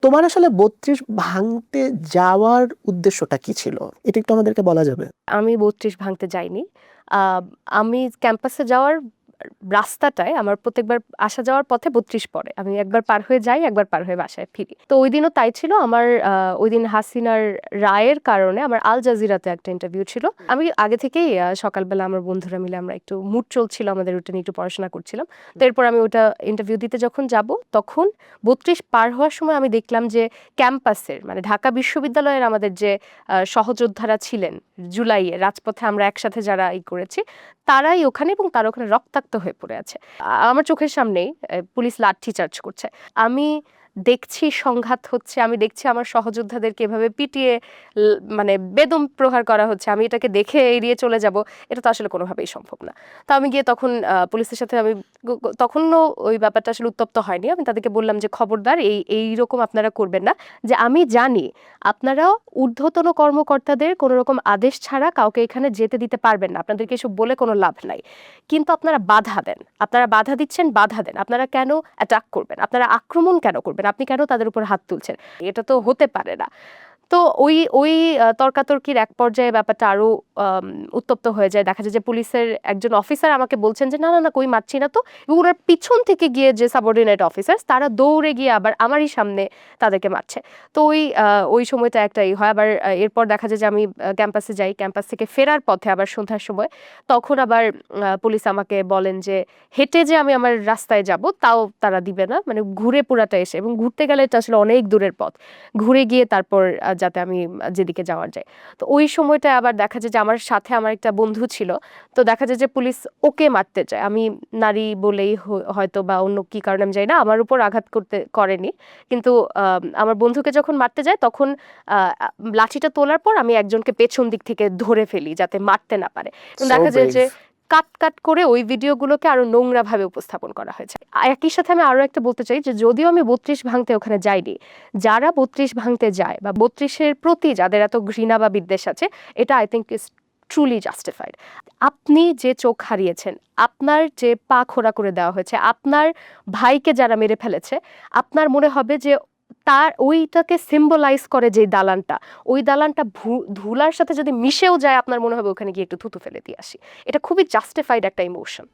তোমার আসলে ৩২ ভাঙতে যাওয়ার উদ্দেশ্যটা কি ছিল? এটা একটু আমাদেরকে বলা যাবে? আমি ৩২ ভাঙতে যাইনি। আ আমি ক্যাম্পাসে যাওয়ার রাস্তাটায় আমার প্রত্যেকবার আসা যাওয়ার পথে ৩২ পড়ে। আমি একবার পার হয়ে যাই, একবার পার হয়ে বাসায় ফিরি। তো ঐদিনও তাই ছিল। আমার ঐদিন হাসিনার রায়ের কারণে আমার আল জাজিরাতে একটা ইন্টারভিউ ছিল। আমি আগে থেকেই সকালবেলা আমার বন্ধুরা মিলে আমরা একটু মুড চলছিল আমাদের, ওটা নিয়ে একটু পড়াশোনা করছিলাম। তো এরপর আমি ওটা ইন্টারভিউ দিতে যখন যাব, তখন ৩২ পার হওয়ার সময় আমি দেখলাম যে ক্যাম্পাসের মানে ঢাকা বিশ্ববিদ্যালয়ের আমাদের যে সহযোদ্ধারা ছিলেন জুলাইয়ে রাজপথে আমরা একসাথে যারা করেছি, তারাই ওখানে এবং তারা ওখানে রক্তাক্ত হয়ে পড়ে আছে। আমার চোখের সামনেই পুলিশ লাঠিচার্জ করছে। আমি দেখছি সংঘাত হচ্ছে, আমি দেখছি আমার সহযোদ্ধাদেরকে এভাবে পিটিয়ে মানে বেদম প্রহার করা হচ্ছে। আমি এটাকে দেখে এড়িয়ে চলে যাব, এটা তো আসলে কোনোভাবেই সম্ভব না। তো আমি গিয়ে তখন পুলিশের সাথে আমি তখনও ওই ব্যাপারটা আসলে উত্তপ্ত হয়নি। আমি তাদেরকে বললাম যে খবরদার এইরকম আপনারা করবেন না। যে আমি জানি আপনারা ঊর্ধ্বতন কর্মকর্তাদের কোনো রকম আদেশ ছাড়া কাউকে এখানে যেতে দিতে পারবেন না, আপনাদেরকে এসব বলে কোনো লাভ নাই। কিন্তু আপনারা বাধা দেন, আপনারা বাধা দিচ্ছেন, বাধা দেন। আপনারা কেন অ্যাটাক করবেন, আপনারা আক্রমণ কেন করবেন, আপনি কেন তাদের উপর হাত তুলছেন? এটা তো হতে পারে না। তো ওই ওই তর্কাতর্কির এক পর্যায়ে ব্যাপারটা আরো উত্তপ্ত হয়ে যায়। দেখা যায় যে পুলিশের একজন অফিসার আমাকে বলছেন যে না না না, কই মারছি না তো। এবং ওনার পিছন থেকে গিয়ে যে সাবঅর্ডিনেট অফিসার্স তারা দৌড়ে গিয়ে আবার আমারই সামনে তাদেরকে মারছে। তো ওই সময়টা একটাই হয়। আবার এরপর দেখা যায় যে আমি ক্যাম্পাসে যাই, ক্যাম্পাস থেকে ফেরার পথে আবার সন্ধ্যার সময় তখন আবার পুলিশ আমাকে বলেন যে হেঁটে যে আমি আমার রাস্তায় যাব তাও তারা দিবে না, মানে ঘুরে পুরাটা এসে, এবং ঘুরতে গেলে এটা আসলে অনেক দূরের পথ, ঘুরে গিয়ে তারপর যাতে আমি যেদিকে যাওয়ার যায়। তো ওই সময়টা আবার দেখা যায় যে আমার সাথে আমার একটা বন্ধু ছিল। তো দেখা যায় যে পুলিশ ওকে মারতে চায়। আমি নারী বলেই হয়তো বা অন্য কি কারণে আমি জানি না, আমার উপর আঘাত করেনি। কিন্তু আমার বন্ধুকে যখন মারতে যায় তখন লাঠিটা তোলার পর আমি একজনকে পেছন দিক থেকে ধরে ফেলি যাতে মারতে না পারে। এবং সো দেখা যায় ব্রেভ। যে কাট কাট করে ওই ভিডিওগুলোকে আরো নোংরা ভাবে উপস্থাপন করা হয়েছে। একই সাথে আমি আরো একটা বলতে চাই যে যদিও আমি ৩২ ভাঙতে ওখানে যাইনি, যারা ৩২ ভাঙতে যায় বা ৩২-এর প্রতি যাদের এত ঘৃণা বা বিদ্বেষ আছে, এটা I think is truly justified. আপনি যে চোখ হারিয়েছেন, আপনার যে পা খোড়া করে দেওয়া হয়েছে, আপনার ভাইকে যারা মেরে ফেলেছে, আপনার মনে হবে যে তার ওইটাকে সিম্বলাইজ করে যে দালানটা, ওই দালানটা ধুলার সাথে যদি মিশেও যায়, আপনার মনে হবে ওখানে গিয়ে একটু থুতু ফেলে দিয়ে আসি। এটা খুবই জাস্টিফাইড একটা ইমোশন।